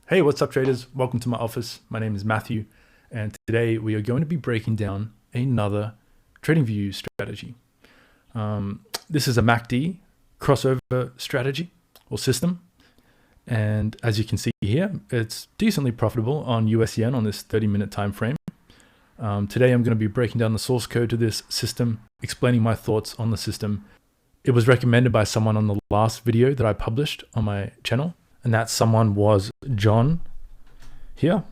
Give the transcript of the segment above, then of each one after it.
Hey, what's up traders? Welcome to my office. My name is Matthew, and today we are going to be breaking down another trading view strategy. This is a MACD crossover strategy or system, and as you can see here, it's decently profitable on US yen on this 30-minute time frame. Today I'm going to be breaking down the source code to this system, explaining my thoughts on the system. It was recommended by someone on the last video that I published on my channel. And that someone was John here,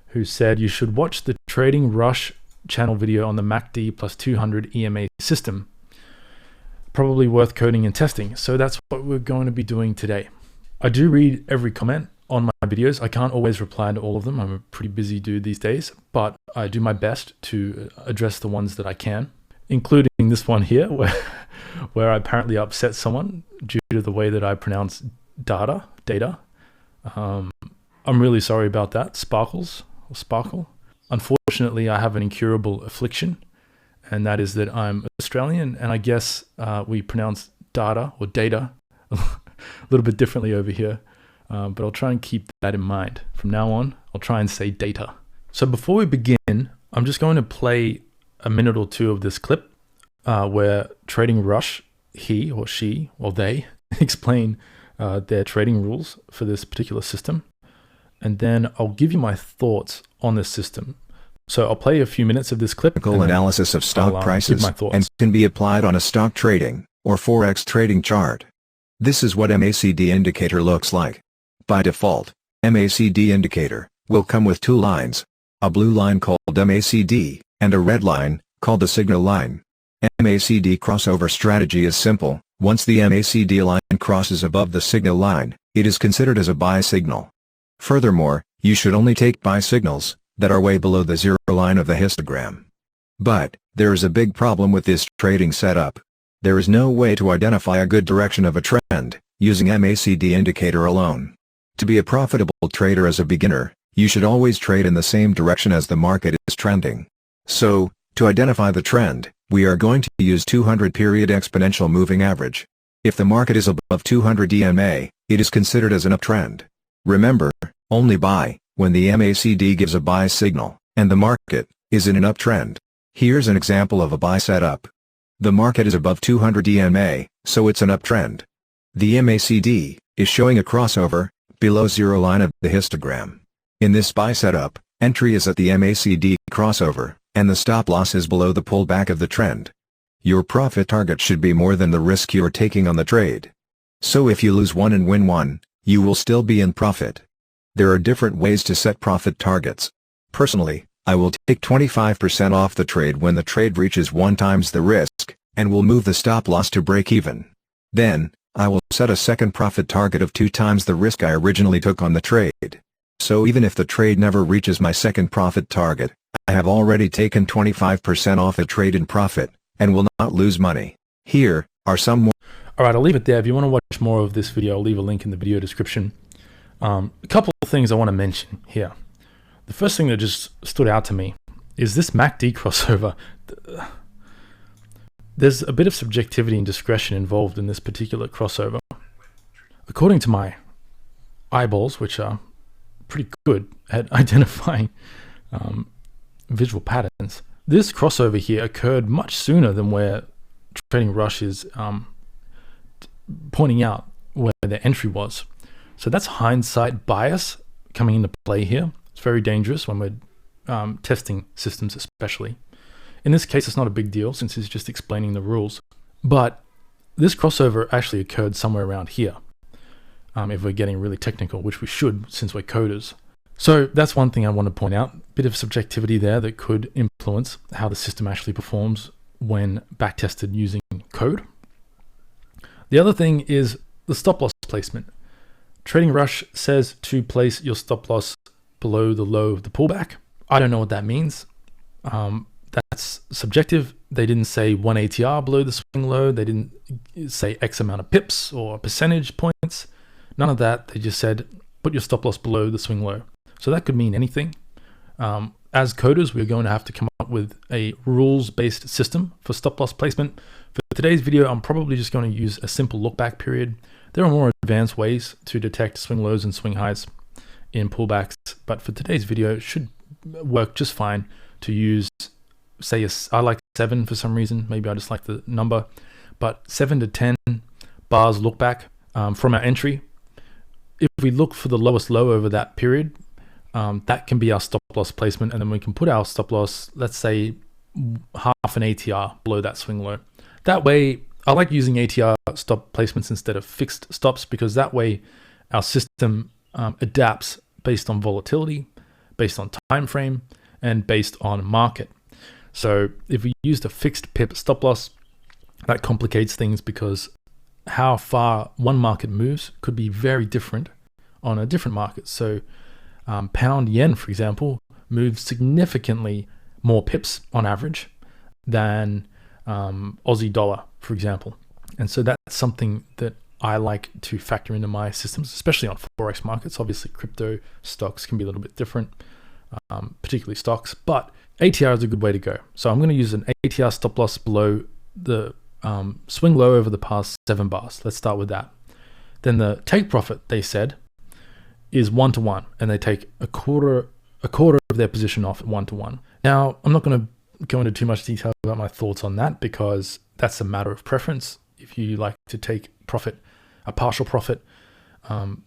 who said you should watch the Trading Rush channel video on the MACD plus 200 EMA system. Probably worth coding and testing. So that's what we're going to be doing today. I do read every comment on my videos. I can't always reply to all of them. I'm a pretty busy dude these days, but I do my best to address the ones that I can, including this one here where I apparently upset someone due to the way that I pronounce data. I'm really sorry about that. Sparkle. Unfortunately, I have an incurable affliction, and that is that I'm Australian, and I guess we pronounce data or data a little bit differently over here, but I'll try and keep that in mind. From now on, I'll try and say data. So before we begin, I'm just going to play a minute or two of this clip where Trading Rush, he or she or they explain their trading rules for this particular system, and then I'll give you my thoughts on this system. So I'll play a few minutes of this clip. Technical analysis of stock prices and can be applied on a stock trading or forex trading chart. This is what MACD indicator looks like. By default, MACD indicator will come with two lines, a blue line called MACD and a red line called the signal line. MACD crossover strategy is simple. Once the MACD line crosses above the signal line, it is considered as a buy signal. Furthermore, you should only take buy signals that are way below the zero line of the histogram. But there is a big problem with this trading setup. There is no way to identify a good direction of a trend using MACD indicator alone. To be a profitable trader as a beginner, you should always trade in the same direction as the market is trending. So, to identify the trend, we are going to use 200-period exponential moving average. If the market is above 200 EMA, it is considered as an uptrend. Remember, only buy when the MACD gives a buy signal, and the market is in an uptrend. Here's an example of a buy setup. The market is above 200 EMA, so it's an uptrend. The MACD is showing a crossover below zero line of the histogram. In this buy setup, entry is at the MACD crossover, and the stop loss is below the pullback of the trend. Your profit target should be more than the risk you are taking on the trade. So if you lose one and win one, you will still be in profit. There are different ways to set profit targets. Personally, I will take 25% off the trade when the trade reaches 1 times the risk, and will move the stop loss to break even. Then, I will set a second profit target of 2 times the risk I originally took on the trade. So even if the trade never reaches my second profit target, I have already taken 25% off the trade in profit, and will not lose money. Here are some more. Alright, I'll leave it there. If you want to watch more of this video, I'll leave a link in the video description. A couple of things I want to mention here. The first thing that just stood out to me is this MACD crossover. There's a bit of subjectivity and discretion involved in this particular crossover. According to my eyeballs, which are pretty good at identifying visual patterns, this crossover here occurred much sooner than where Trading Rush is pointing out where the entry was. So that's hindsight bias coming into play here. It's very dangerous when we're testing systems especially. In this case, it's not a big deal since it's just explaining the rules. But this crossover actually occurred somewhere around here, if we're getting really technical, which we should since we're coders. So that's one thing I want to point out. Bit of subjectivity there that could influence how the system actually performs when backtested using code. The other thing is the stop loss placement. Trading Rush says to place your stop loss below the low of the pullback. I don't know what that means. That's subjective. They didn't say 1 ATR below the swing low. They didn't say X amount of pips or percentage points. None of that. They just said put your stop loss below the swing low. So that could mean anything. As coders, we're going to have to come up with a rules-based system for stop loss placement. For today's video, I'm probably just going to use a simple look back period. There are more advanced ways to detect swing lows and swing highs in pullbacks, but for today's video, it should work just fine to use, say, I like 7 for some reason. Maybe I just like the number, but 7 to 10 bars look back from our entry. If we look for the lowest low over that period, that can be our stop loss placement, and then we can put our stop loss, let's say, half an ATR below that swing low. That way, I like using ATR stop placements instead of fixed stops, because that way our system adapts based on volatility, based on time frame, and based on market. So if we used a fixed pip stop loss, that complicates things, because how far one market moves could be very different on a different market. So pound yen, for example, moves significantly more pips on average than Aussie dollar, for example. And so that's something that I like to factor into my systems, especially on Forex markets. Obviously, crypto stocks can be a little bit different, particularly stocks, but ATR is a good way to go. So I'm going to use an ATR stop loss below the swing low over the past 7 bars. Let's start with that. Then the take profit, they said, is 1-to-1, and they take a quarter of their position off at 1-to-1. Now, I'm not going to go into too much detail about my thoughts on that, because that's a matter of preference. If you like to take profit, a partial profit,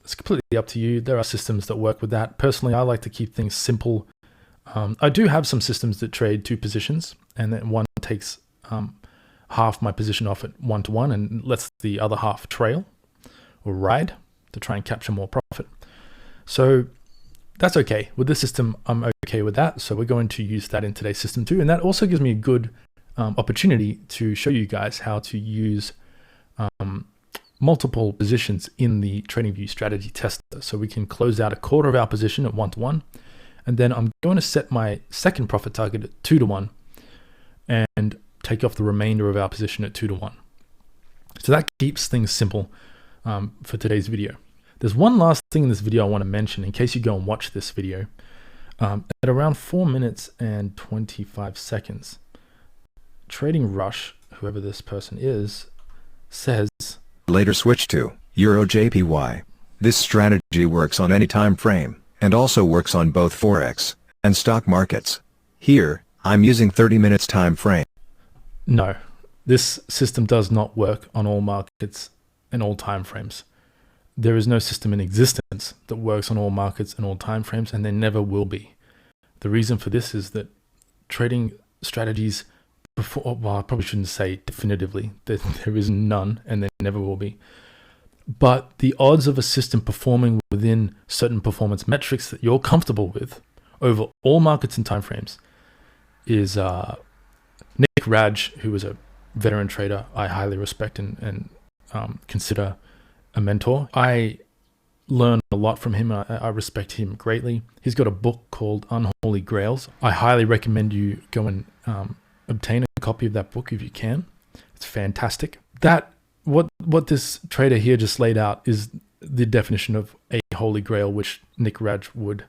it's completely up to you. There are systems that work with that. Personally, I like to keep things simple. I do have some systems that trade 2 positions, and then one takes half my position off at 1-to-1 and lets the other half trail or ride to try and capture more profit. So that's okay. With this system, I'm okay with that. So we're going to use that in today's system too. And that also gives me a good opportunity to show you guys how to use multiple positions in the TradingView strategy tester. So we can close out a quarter of our position at 1-to-1. And then I'm going to set my second profit target at 2-to-1 and take off the remainder of our position at 2-to-1. So that keeps things simple for today's video. There's one last thing in this video I want to mention in case you go and watch this video. At around 4 minutes and 25 seconds, Trading Rush, whoever this person is, says, later switch to Euro JPY. This strategy works on any time frame, and also works on both Forex and stock markets. Here, I'm using 30 minutes time frame. No, this system does not work on all markets and all time frames. There is no system in existence that works on all markets and all time frames, and there never will be. The reason for this is that trading strategies, well, I probably shouldn't say definitively that there is none and there never will be. But the odds of a system performing within certain performance metrics that you're comfortable with over all markets and timeframes is Nick Raj, who is a veteran trader I highly respect and consider a mentor. I learn a lot from him. I respect him greatly. He's got a book called Unholy Grails. I highly recommend you go and obtain a copy of that book if you can. It's fantastic. What this trader here just laid out is the definition of a holy grail, which Nick Raj would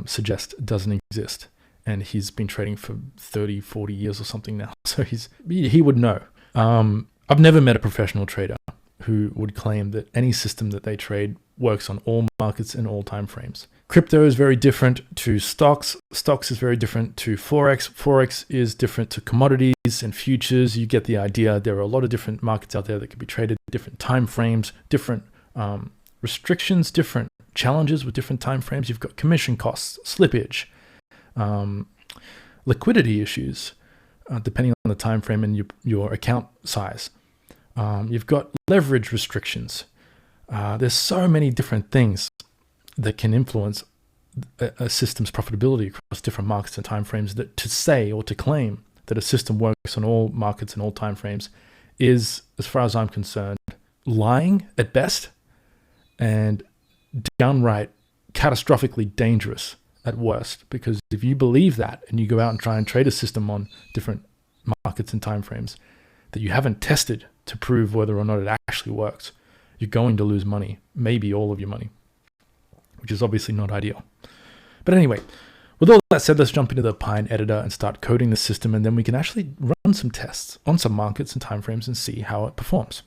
suggest doesn't exist. And he's been trading for 30, 40 years or something now. So he would know. I've never met a professional trader who would claim that any system that they trade works on all markets and all time frames. Crypto is very different to stocks. Stocks is very different to Forex. Forex is different to commodities and futures. You get the idea. There are a lot of different markets out there that can be traded, different time frames, different restrictions, different challenges with different time frames. You've got commission costs, slippage, liquidity issues, depending on the time frame and your account size. You've got leverage restrictions. There's so many different things that can influence a system's profitability across different markets and timeframes. That to say or to claim that a system works on all markets and all timeframes is, as far as I'm concerned, lying at best and downright catastrophically dangerous at worst. Because if you believe that and you go out and try and trade a system on different markets and timeframes that you haven't tested to prove whether or not it actually works, you're going to lose money, maybe all of your money, which is obviously not ideal. But anyway, with all that said, let's jump into the Pine editor and start coding the system, and then we can actually run some tests on some markets and timeframes and see how it performs.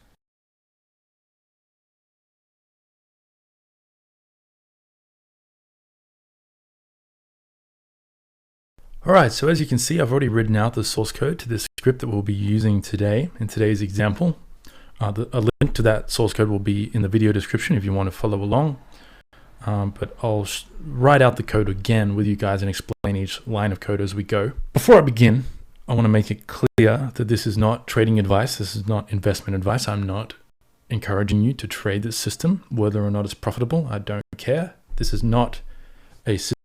All right, so as you can see, I've already written out the source code to this script that we'll be using today in today's example. A link to that source code will be in the video description if you want to follow along. But I'll write out the code again with you guys and explain each line of code as we go. Before I begin, I want to make it clear that this is not trading advice. This is not investment advice. I'm not encouraging you to trade this system, whether or not it's profitable. I don't care. This is not a system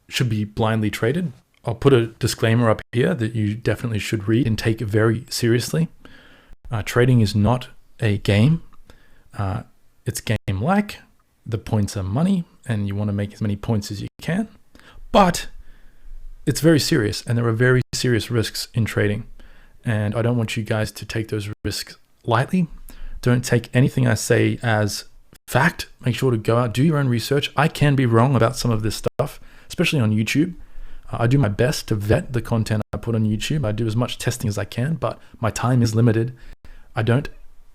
should be blindly traded. I'll put a disclaimer up here that you definitely should read and take very seriously. Trading is not a game. It's game-like. The points are money, and you want to make as many points as you can. But it's very serious, and there are very serious risks in trading. And I don't want you guys to take those risks lightly. Don't take anything I say as fact. Make sure to go out, do your own research. I can be wrong about some of this stuff, especially on YouTube. I do my best to vet the content I put on YouTube. I do as much testing as I can, but my time is limited. I don't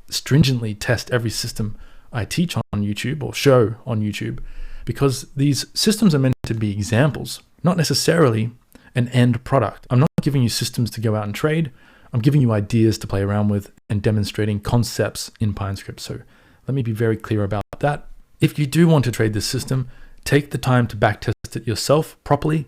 stringently test every system I teach on YouTube or show on YouTube, because these systems are meant to be examples, not necessarily an end product. I'm not giving you systems to go out and trade. I'm giving you ideas to play around with and demonstrating concepts in PineScript. So let me be very clear about that. If you do want to trade this system, take the time to backtest it yourself properly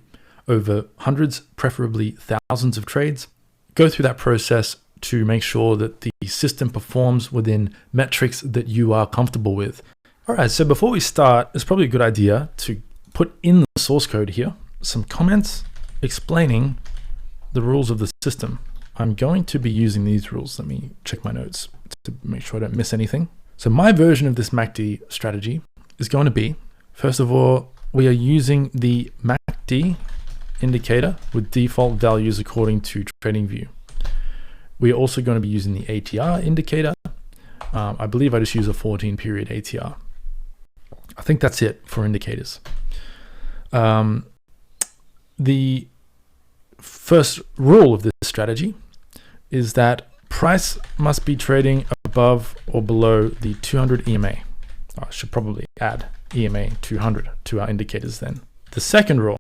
over hundreds, preferably thousands of trades. Go through that process to make sure that the system performs within metrics that you are comfortable with. All right, so before we start, it's probably a good idea to put in the source code here some comments explaining the rules of the system. I'm going to be using these rules. Let me check my notes to make sure I don't miss anything. So my version of this MACD strategy is going to be, first of all, we are using the MACD indicator with default values according to TradingView. We are also going to be using the ATR indicator. I believe I just use a 14-period ATR. I think that's it for indicators. The first rule of this strategy is that price must be trading above or below the 200 EMA. I should probably add EMA 200 to our indicators then. The second rule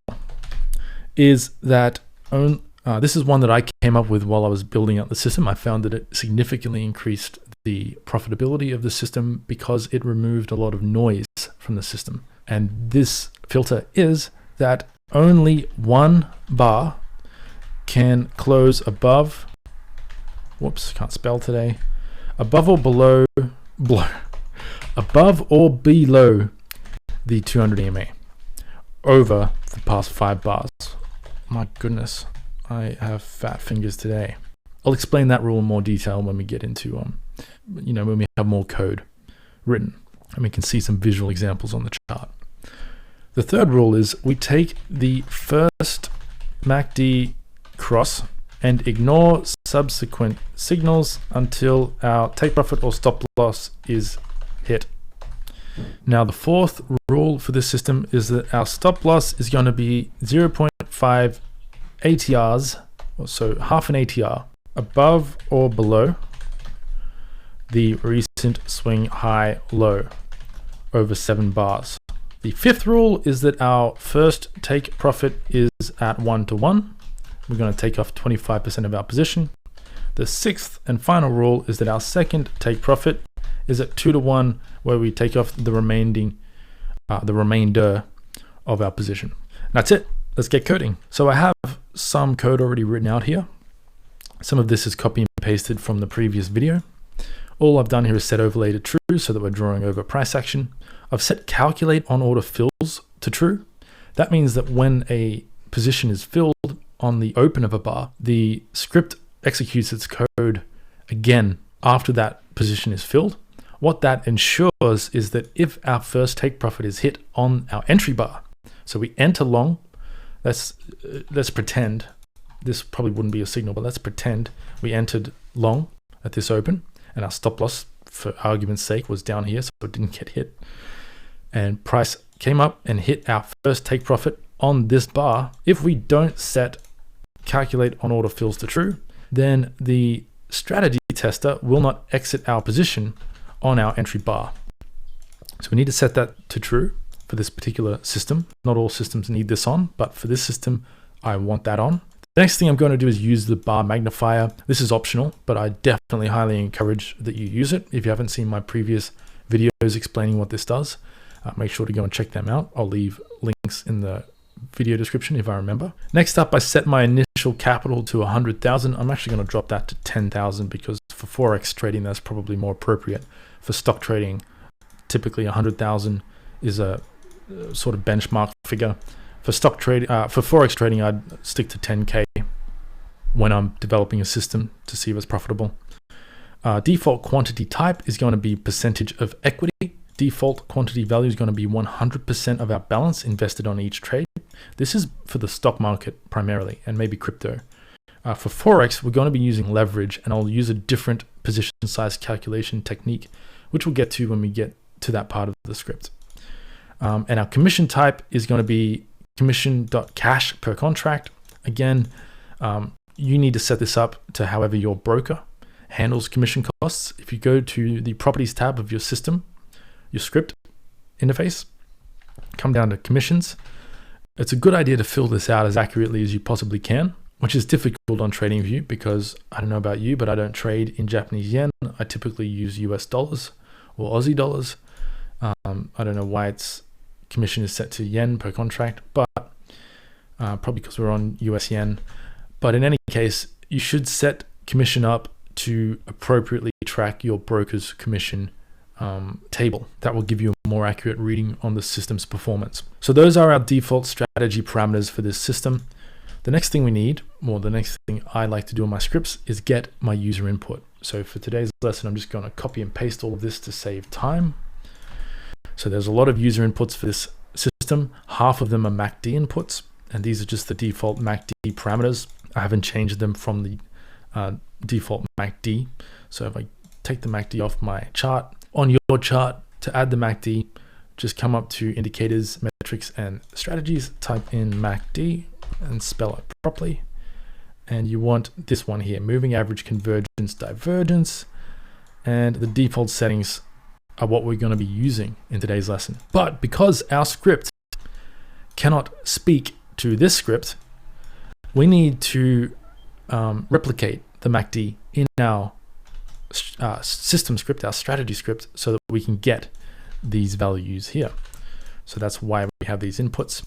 is that this is one that I came up with while I was building out the system. I found that it significantly increased the profitability of the system because it removed a lot of noise from the system. And this filter is that only one bar can close above, can't spell today, above or below the 200 EMA over the past 5 bars. My goodness, I have fat fingers today. I'll explain that rule in more detail when we get into, when we have more code written and we can see some visual examples on the chart. The third rule is we take the first MACD cross and ignore subsequent signals until our take profit or stop loss is hit. Now, the fourth rule for this system is that our stop loss is going to be 0.5 ATRs, so half an ATR, above or below the recent swing high low over 7 bars. The fifth rule is that our first take profit is at 1-to-1. We're going to take off 25% of our position. The sixth and final rule is that our second take profit is at 2-to-1, where we take off the remainder of our position. That's it. Let's get coding. So I have some code already written out here. Some of this is copy and pasted from the previous video. All I've done here is set overlay to true so that we're drawing over price action. I've set calculate on order fills to true. That means that when a position is filled on the open of a bar, the script executes its code again after that position is filled. What that ensures is that if our first take profit is hit on our entry bar, so we enter long, let's pretend, this probably wouldn't be a signal, but let's pretend we entered long at this open and our stop loss, for argument's sake, was down here, so it didn't get hit. And price came up and hit our first take profit on this bar. If we don't set calculate on order fills to true, then the strategy tester will not exit our position on our entry bar. So we need to set that to true for this particular system. Not all systems need this on, but for this system, I want that on. The next thing I'm going to do is use the bar magnifier. This is optional, but I definitely highly encourage that you use it. If you haven't seen my previous videos explaining what this does, make sure to go and check them out. I'll leave links in the video description if I remember. Next up, I set my initial capital to 100,000. I'm actually going to drop that to 10,000 because for Forex trading, that's probably more appropriate. For stock trading, typically 100,000 is a sort of benchmark figure. For stock trade, for Forex trading, I'd stick to 10K when I'm developing a system to see if it's profitable. Default quantity type is going to be percentage of equity. Default quantity value is going to be 100% of our balance invested on each trade. This is for the stock market primarily, and maybe crypto. For Forex, we're going to be using leverage, and I'll use a different position size calculation technique, which we'll get to when we get to that part of the script. And our commission type is going to be commission.cash per contract. Again, you need to set this up to however your broker handles commission costs. If you go to the properties tab of your system, your script interface, come down to commissions. It's a good idea to fill this out as accurately as you possibly can, which is difficult on TradingView because I don't know about you, but I don't trade in Japanese yen. I typically use US dollars or Aussie dollars. I don't know why its commission is set to yen per contract, but probably because we're on US yen. But in any case, you should set commission up to appropriately track your broker's commission table. That will give you a more accurate reading on the system's performance. So those are our default strategy parameters for this system. The next thing we need, or the next thing I like to do in my scripts, is get my user input. So for today's lesson, I'm just going to copy and paste all of this to save time. So there's a lot of user inputs for this system. Half of them are MACD inputs, and these are just the default MACD parameters. I haven't changed them from the default MACD. So if I take the MACD off my chart, on your chart, to add the MACD, just come up to indicators, metrics, and strategies, type in MACD and spell it properly. And you want this one here, moving average convergence divergence, and the default settings are what we're going to be using in today's lesson. But because our script cannot speak to this script, we need to replicate the MACD in our system script, our strategy script, so that we can get these values here. So that's why we have these inputs.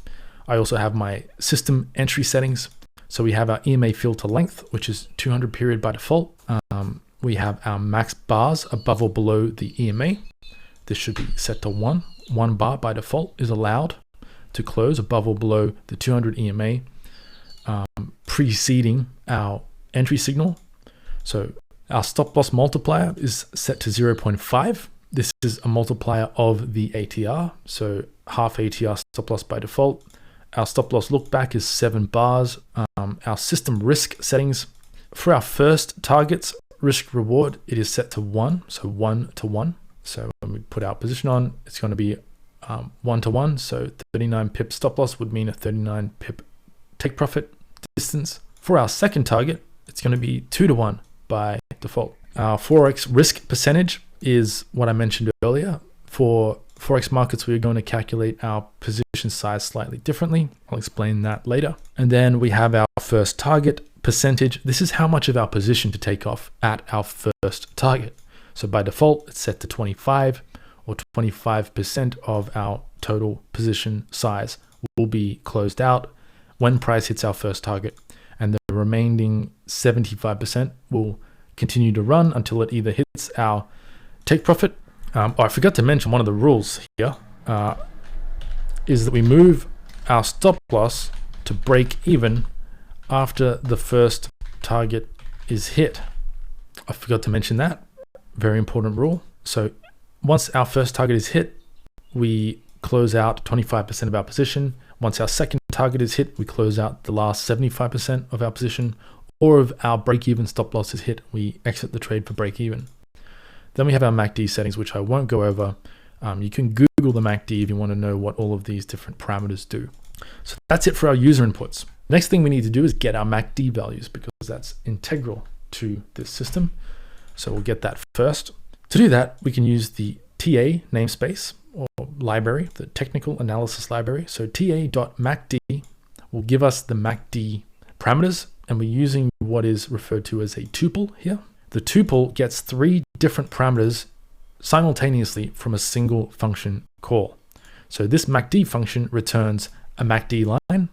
I also have my system entry settings. So we have our EMA filter length, which is 200 period by default. We have our max bars above or below the EMA. This should be set to 1. 1 bar by default is allowed to close above or below the 200 EMA preceding our entry signal. So our stop loss multiplier is set to 0.5. This is a multiplier of the ATR, so half ATR stop loss by default. Our stop loss look back is 7 bars. Our system risk settings for our first targets risk reward, it is set to 1, so 1 to 1. So when we put our position on, it's going to be 1 to 1. So 39 pip stop loss would mean a 39 pip take profit distance. For our second target, it's going to be 2 to 1 by default. Our Forex risk percentage is what I mentioned earlier. For Forex markets, we're going to calculate our position size slightly differently. I'll explain that later. And then we have our first target percentage. This is how much of our position to take off at our first target. So by default, it's set to 25 or 25% of our total position size will be closed out when price hits our first target. And the remaining 75% will continue to run until it either hits our take profit. I forgot to mention one of the rules here is that we move our stop loss to break even after the first target is hit. I forgot to mention that. Very important rule. So once our first target is hit, we close out 25% of our position. Once our second target is hit, we close out the last 75% of our position, or if our break-even stop loss is hit, we exit the trade for break-even. Then we have our MACD settings, which I won't go over. You can Google the MACD if you want to know what all of these different parameters do. So that's it for our user inputs. Next thing we need to do is get our MACD values because that's integral to this system. So we'll get that first. To do that, we can use the TA namespace or library, the technical analysis library. So ta.macd will give us the MACD parameters, and we're using what is referred to as a tuple here. The tuple gets 3 different parameters simultaneously from a single function call. So this MACD function returns a MACD line,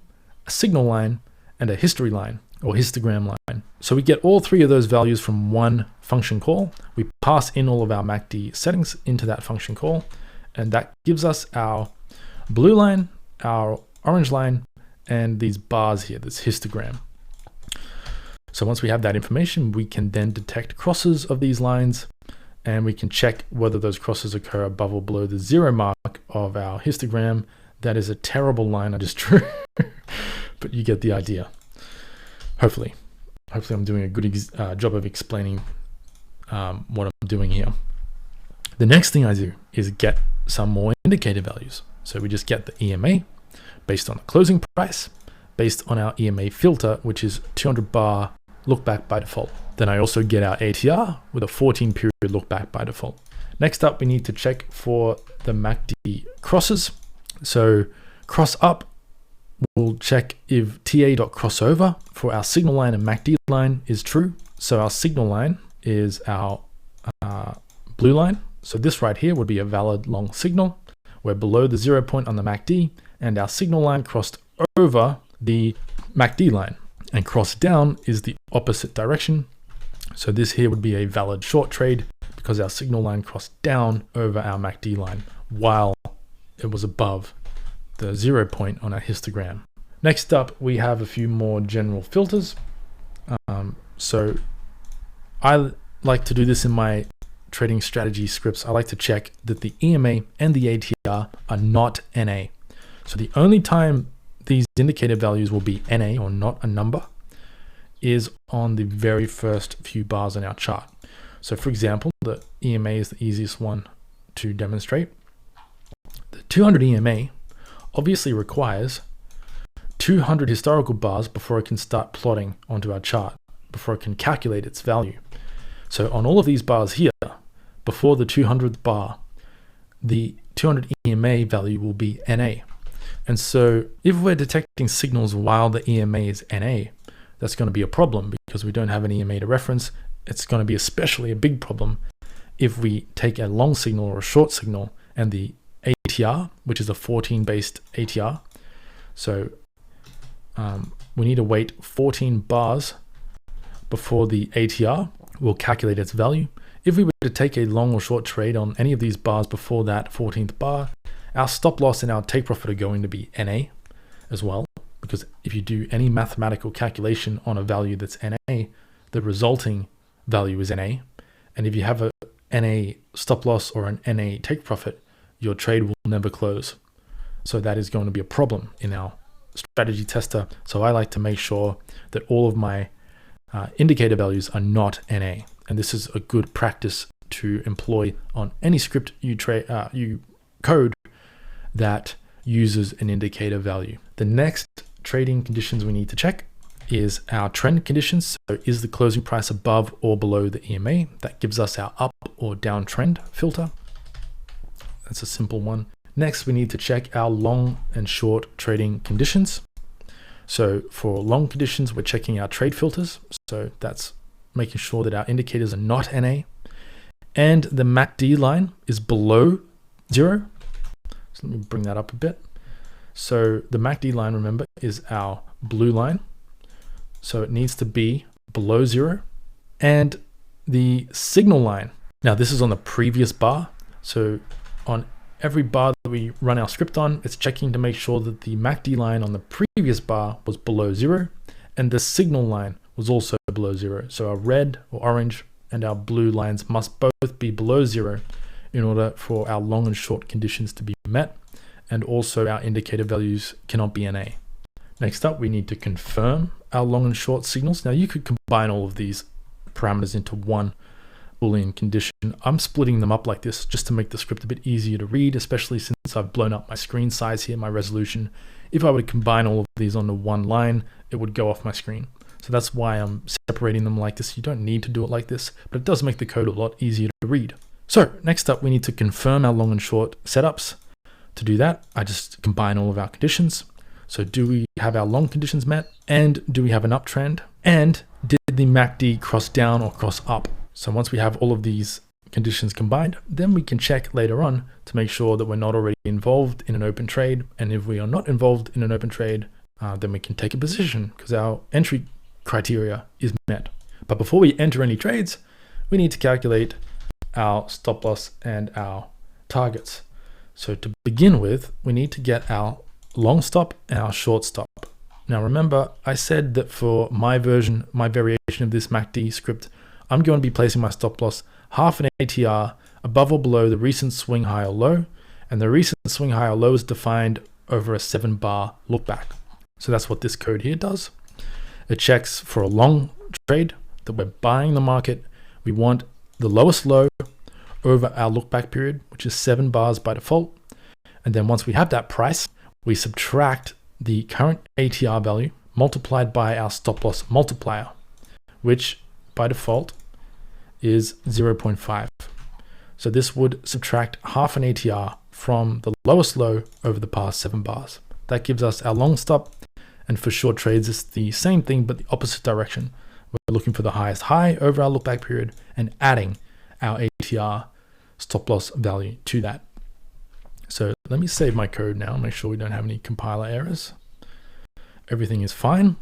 a signal line, and a history line or histogram line. So we get all 3 of those values from one function call. We pass in all of our MACD settings into that function call, and that gives us our blue line, our orange line, and these bars here, this histogram. So once we have that information, we can then detect crosses of these lines, and we can check whether those crosses occur above or below the 0 mark of our histogram. That is a terrible line I just drew, but you get the idea. Hopefully I'm doing a good job of explaining what I'm doing here. The next thing I do is get some more indicator values. So we just get the EMA based on the closing price, based on our EMA filter, which is 200 bar look back by default. Then I also get our ATR with a 14 period look back by default. Next up, we need to check for the MACD crosses. So cross up, we'll check if ta.crossover for our signal line and MACD line is true. So our signal line is our blue line. So this right here would be a valid long signal. We're below the 0 point on the MACD, and our signal line crossed over the MACD line, and cross down is the opposite direction. So this here would be a valid short trade because our signal line crossed down over our MACD line while it was above the 0 point on our histogram. Next up, we have a few more general filters. So I like to do this in my trading strategy scripts. I like to check that the EMA and the ATR are not NA. So the only time these indicator values will be NA or not a number is on the very first few bars on our chart. So for example, the EMA is the easiest one to demonstrate. The 200 EMA obviously requires 200 historical bars before it can start plotting onto our chart, before it can calculate its value. So on all of these bars here, before the 200th bar, the 200 EMA value will be NA. And so if we're detecting signals while the EMA is NA, that's going to be a problem because we don't have an EMA to reference. It's going to be especially a big problem if we take a long signal or a short signal and the ATR, which is a 14 based ATR. So we need to wait 14 bars before the ATR will calculate its value. If we were to take a long or short trade on any of these bars before that 14th bar, our stop loss and our take profit are going to be NA as well, because if you do any mathematical calculation on a value that's NA, the resulting value is NA. And if you have a NA stop loss or an NA take profit, your trade will never close. So that is going to be a problem in our strategy tester. So I like to make sure that all of my indicator values are not NA. And this is a good practice to employ on any script you code that uses an indicator value. The next trading conditions we need to check is our trend conditions. So is the closing price above or below the EMA? That gives us our up or down trend filter. That's a simple one. Next, we need to check our long and short trading conditions. So for long conditions, we're checking our trade filters. So that's making sure that our indicators are not NA. And the MACD line is below 0. So let me bring that up a bit. So the MACD line, remember, is our blue line. So it needs to be below 0. And the signal line, now this is on the previous bar. So on every bar that we run our script on, it's checking to make sure that the MACD line on the previous bar was below 0 and the signal line was also below 0. So our red or orange and our blue lines must both be below 0 in order for our long and short conditions to be met, and also our indicator values cannot be NA. Next up, we need to confirm our long and short signals. Now you could combine all of these parameters into one Boolean condition. I'm splitting them up like this just to make the script a bit easier to read, especially since I've blown up my screen size here, my resolution. If I were to combine all of these onto one line, it would go off my screen. So that's why I'm separating them like this. You don't need to do it like this, but it does make the code a lot easier to read. So next up, we need to confirm our long and short setups. To do that, I just combine all of our conditions. So do we have our long conditions met? And do we have an uptrend? And did the MACD cross down or cross up? So once we have all of these conditions combined, then we can check later on to make sure that we're not already involved in an open trade. And if we are not involved in an open trade, then we can take a position because our entry criteria is met. But before we enter any trades, we need to calculate our stop loss and our targets. So to begin with, we need to get our long stop and our short stop. Now remember, I said that for my version, my variation of this MACD script, I'm going to be placing my stop loss half an ATR above or below the recent swing high or low, and the recent swing high or low is defined over a 7-bar look back. So that's what this code here does. It checks for a long trade that we're buying the market. We want the lowest low over our look back period, which is 7 bars by default. And then once we have that price, we subtract the current ATR value multiplied by our stop loss multiplier, which by default is 0.5. So this would subtract half an ATR from the lowest low over the past 7 bars. That gives us our long stop. And for short trades, it's the same thing, but the opposite direction. We're looking for the highest high over our look back period and adding our ATR stop loss value to that. So let me save my code now, make sure we don't have any compiler errors. Everything is fine.